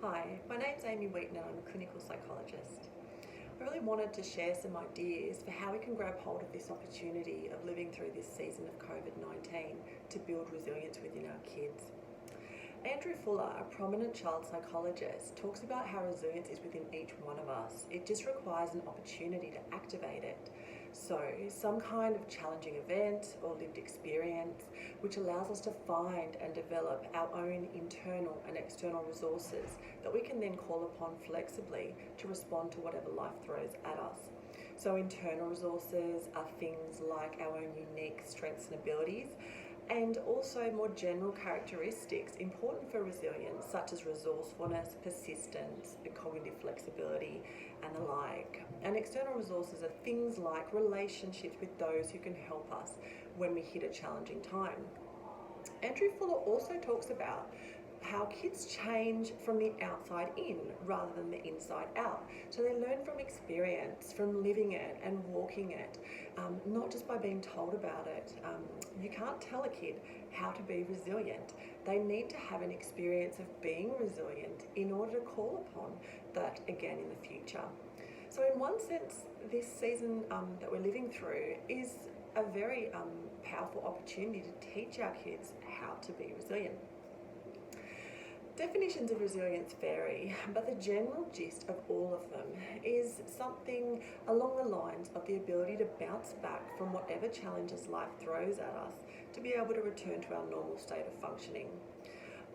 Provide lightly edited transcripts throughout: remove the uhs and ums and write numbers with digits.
Hi, my name's Amy Wheaton and I'm a clinical psychologist. I really wanted to share some ideas for how we can grab hold of this opportunity of living through this season of COVID-19 to build resilience within our kids. Andrew Fuller, a prominent child psychologist, talks about how resilience is within each one of us. It just requires an opportunity to activate it. So, some kind of challenging event or lived experience which allows us to find and develop our own internal and external resources that we can then call upon flexibly to respond to whatever life throws at us. So, internal resources are things like our own unique strengths and abilities, and also more general characteristics important for resilience, such as resourcefulness, persistence, cognitive flexibility, and the like. And external resources are things like relationships with those who can help us when we hit a challenging time. Andrew Fuller also talks about how kids change from the outside in rather than the inside out. So they learn from experience, from living it and walking it, not just by being told about it. You can't tell a kid how to be resilient. They need to have an experience of being resilient in order to call upon that again in the future. So in one sense, this season that we're living through is a very powerful opportunity to teach our kids how to be resilient. Definitions of resilience vary, but the general gist of all of them is something along the lines of the ability to bounce back from whatever challenges life throws at us to be able to return to our normal state of functioning.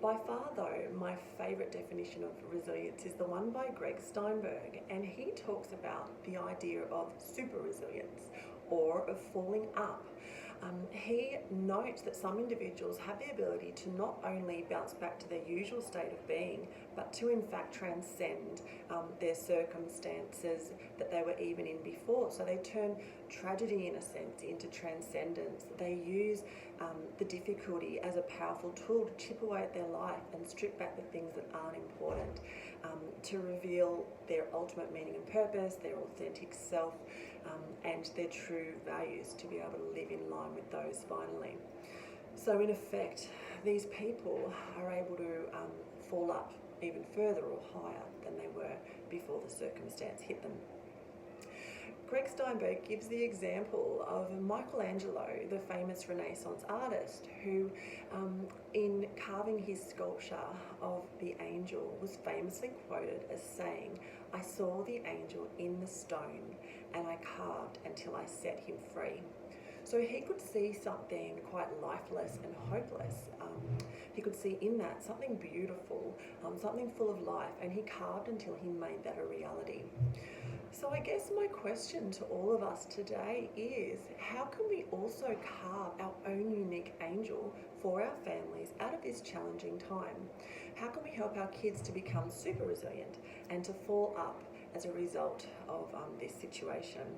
By far though, my favourite definition of resilience is the one by Greg Steinberg, and he talks about the idea of super resilience or of falling up. He notes that some individuals have the ability to not only bounce back to their usual state of being, but to in fact transcend their circumstances that they were even in before. So they turn tragedy, in a sense, into transcendence. They use the difficulty as a powerful tool to chip away at their life and strip back the things that aren't important, to reveal their ultimate meaning and purpose, their authentic self, and their true values, to be able to live in line with those finally. So in effect, these people are able to fall up even further or higher than they were before the circumstance hit them. Greg Steinberg gives the example of Michelangelo, the famous Renaissance artist, who in carving his sculpture of the angel was famously quoted as saying, "I saw the angel in the stone and I carved until I set him free." So he could see something quite lifeless and hopeless. He could see in that something beautiful, something full of life, and he carved until he made that a reality. So I guess my question to all of us today is, how can we also carve our own unique angel for our families out of this challenging time? How can we help our kids to become super resilient and to fall up as a result of this situation?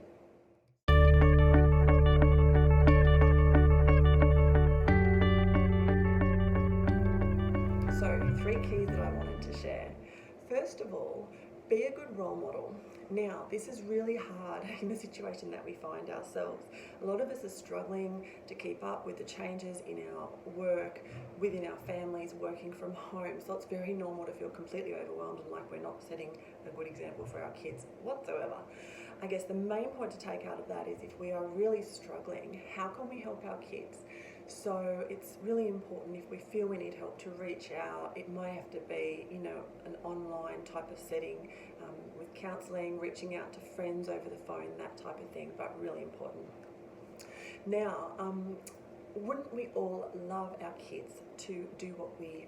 So, 3 keys that I wanted to share. First of all, be a good role model. Now, this is really hard in the situation that we find ourselves. A lot of us are struggling to keep up with the changes in our work, within our families, working from home. So it's very normal to feel completely overwhelmed and like we're not setting a good example for our kids whatsoever. I guess the main point to take out of that is, if we are really struggling, how can we help our kids? So it's really important, if we feel we need help, to reach out. It may have to be, an online type of setting with counselling, reaching out to friends over the phone, that type of thing, but really important. Now, wouldn't we all love our kids to do what we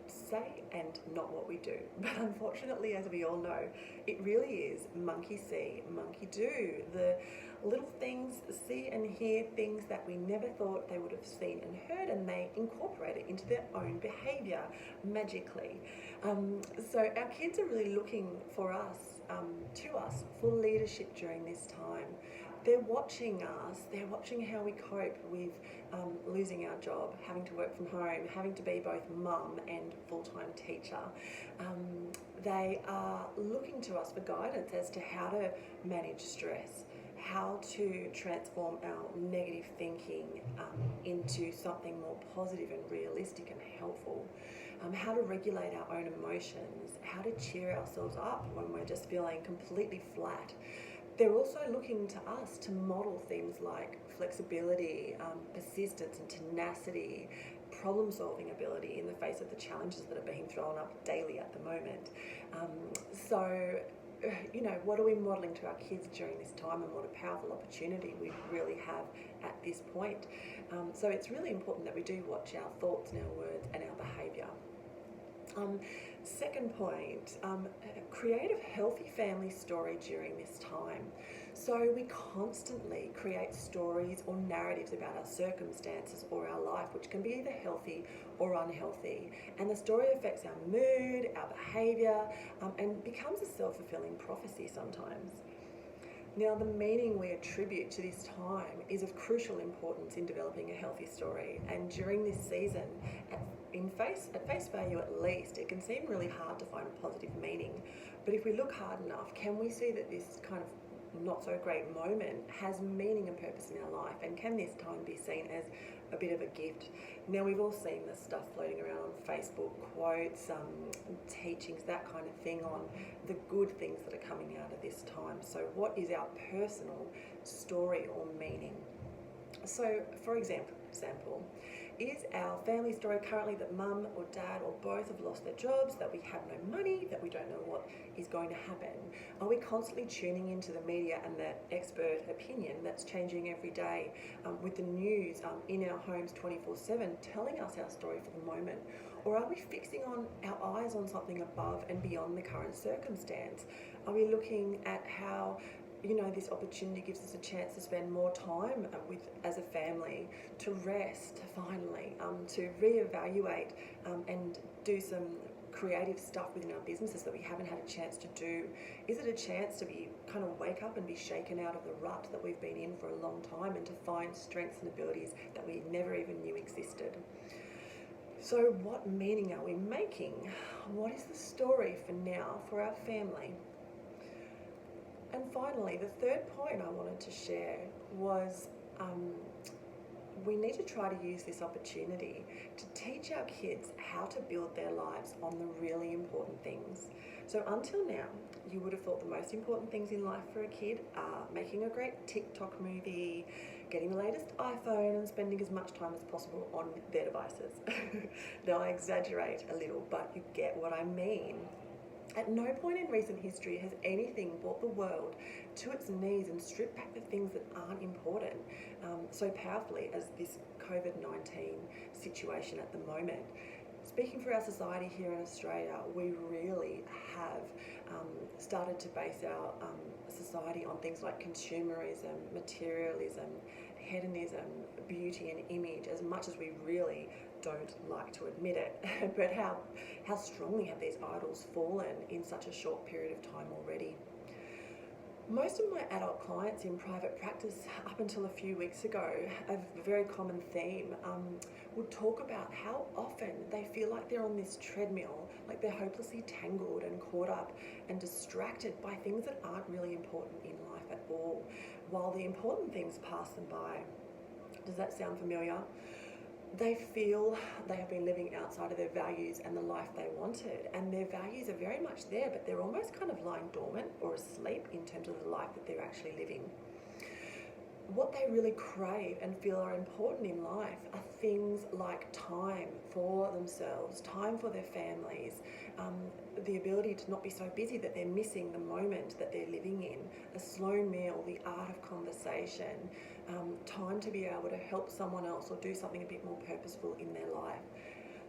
say and not what we do? But unfortunately, as we all know, it really is monkey see, monkey do. The little things, see and hear things that we never thought they would have seen and heard, and they incorporate it into their own behaviour magically. So our kids are really looking for us, to us, for leadership during this time. They're watching us, they're watching how we cope with losing our job, having to work from home, having to be both mum and full-time teacher. They are looking to us for guidance as to how to manage stress, how to transform our negative thinking into something more positive and realistic and helpful, how to regulate our own emotions, how to cheer ourselves up when we're just feeling completely flat. They're also looking to us to model things like flexibility, persistence and tenacity, problem-solving ability in the face of the challenges that are being thrown up daily at the moment. So, what are we modelling to our kids during this time, and what a powerful opportunity we really have at this point. So it's really important that we do watch our thoughts and our words and our behaviour. Second point, create a healthy family story during this time. So we constantly create stories or narratives about our circumstances or our life, which can be either healthy or unhealthy. And the story affects our mood, our behaviour, and becomes a self-fulfilling prophecy sometimes. Now, the meaning we attribute to this time is of crucial importance in developing a healthy story. And during this season, at face value at least, it can seem really hard to find a positive meaning. But if we look hard enough, can we see that this kind of not so great moment has meaning and purpose in our life? And can this time be seen as a bit of a gift? Now, we've all seen the stuff floating around on Facebook, quotes, teachings, that kind of thing, on the good things that are coming out of this time. So what is our personal story or meaning? So, for example, is our family story currently that mum or dad or both have lost their jobs, that we have no money, that we don't know what is going to happen? Are we constantly tuning into the media and the expert opinion that's changing every day, with the news in our homes 24/7 telling us our story for the moment? Or are we fixing on our eyes on something above and beyond the current circumstance? Are we looking at how this opportunity gives us a chance to spend more time as a family, to rest finally, to reevaluate and do some creative stuff within our businesses that we haven't had a chance to do? Is it a chance to be kind of wake up and be shaken out of the rut that we've been in for a long time, and to find strengths and abilities that we never even knew existed? So what meaning are we making? What is the story for now for our family? And finally, the third point I wanted to share was we need to try to use this opportunity to teach our kids how to build their lives on the really important things. So until now, you would have thought the most important things in life for a kid are making a great TikTok movie, getting the latest iPhone, and spending as much time as possible on their devices. Now, I exaggerate a little, but you get what I mean. At no point in recent history has anything brought the world to its knees and stripped back the things that aren't important so powerfully as this COVID-19 situation at the moment. Speaking for our society here in Australia, we really have started to base our society on things like consumerism, materialism, hedonism, beauty and image, as much as we really don't like to admit it. But how strongly have these idols fallen in such a short period of time already? Most of my adult clients in private practice, up until a few weeks ago, a very common theme, would talk about how often they feel like they're on this treadmill, like they're hopelessly tangled and caught up and distracted by things that aren't really important in life at all, while the important things pass them by. Does that sound familiar? They feel they have been living outside of their values and the life they wanted, and their values are very much there, but they're almost kind of lying dormant or asleep in terms of the life that they're actually living. What they really crave and feel are important in life are things like time for themselves, time for their families, the ability to not be so busy that they're missing the moment that they're living in, a slow meal, the art of conversation, time to be able to help someone else or do something a bit more purposeful in their life.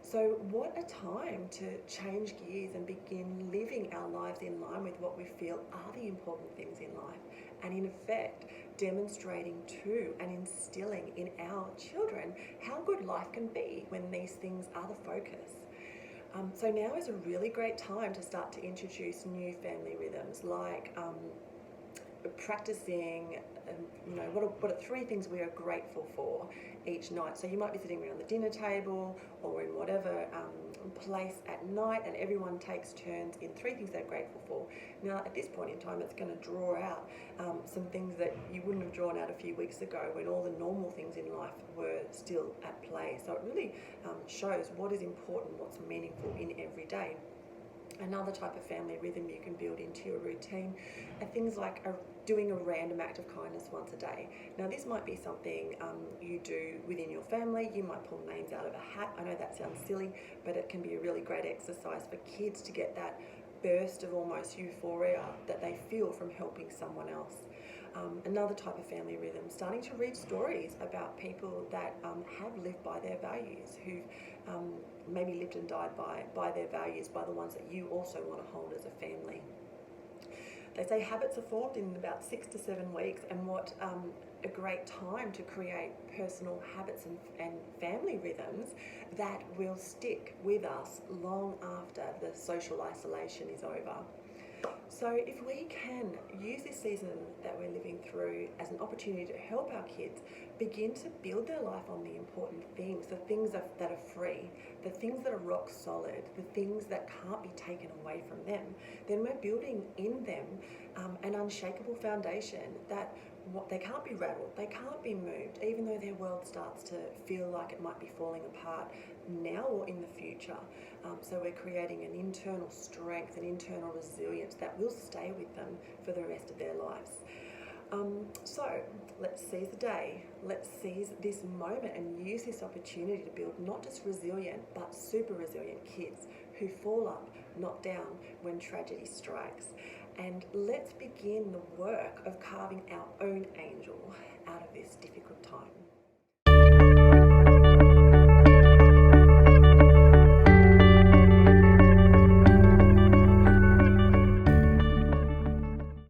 So what a time to change gears and begin living our lives in line with what we feel are the important things in life, and in effect demonstrating to and instilling in our children how good life can be when these things are the focus. So now is a really great time to start to introduce new family rhythms like practicing, what are three things we are grateful for each night. So you might be sitting around the dinner table or in whatever place at night, and everyone takes turns in three things they're grateful for. Now, at this point in time, it's going to draw out some things that you wouldn't have drawn out a few weeks ago when all the normal things in life were still at play. So it really shows what is important, what's meaningful in every day. Another type of family rhythm you can build into your routine are things like doing a random act of kindness once a day. Now, this might be something you do within your family. You might pull names out of a hat. I know that sounds silly, but it can be a really great exercise for kids to get that burst of almost euphoria that they feel from helping someone else. Another type of family rhythm, starting to read stories about people that have lived by their values, who've maybe lived and died by their values, by the ones that you also want to hold as a family. They say habits are formed in about 6 to 7 weeks, and what a great time to create personal habits and family rhythms that will stick with us long after the social isolation is over. So if we can use this season that we're living through as an opportunity to help our kids begin to build their life on the important things, the things that are free, the things that are rock solid, the things that can't be taken away from them, then we're building in them an unshakable foundation that they can't be rattled, they can't be moved, even though their world starts to feel like it might be falling apart now or in the future. So we're creating an internal strength, an internal resilience that will stay with them for the rest of their lives. So let's seize the day, let's seize this moment and use this opportunity to build not just resilient but super resilient kids who fall up, not down when tragedy strikes. And let's begin the work of carving our own angel out of this difficult time.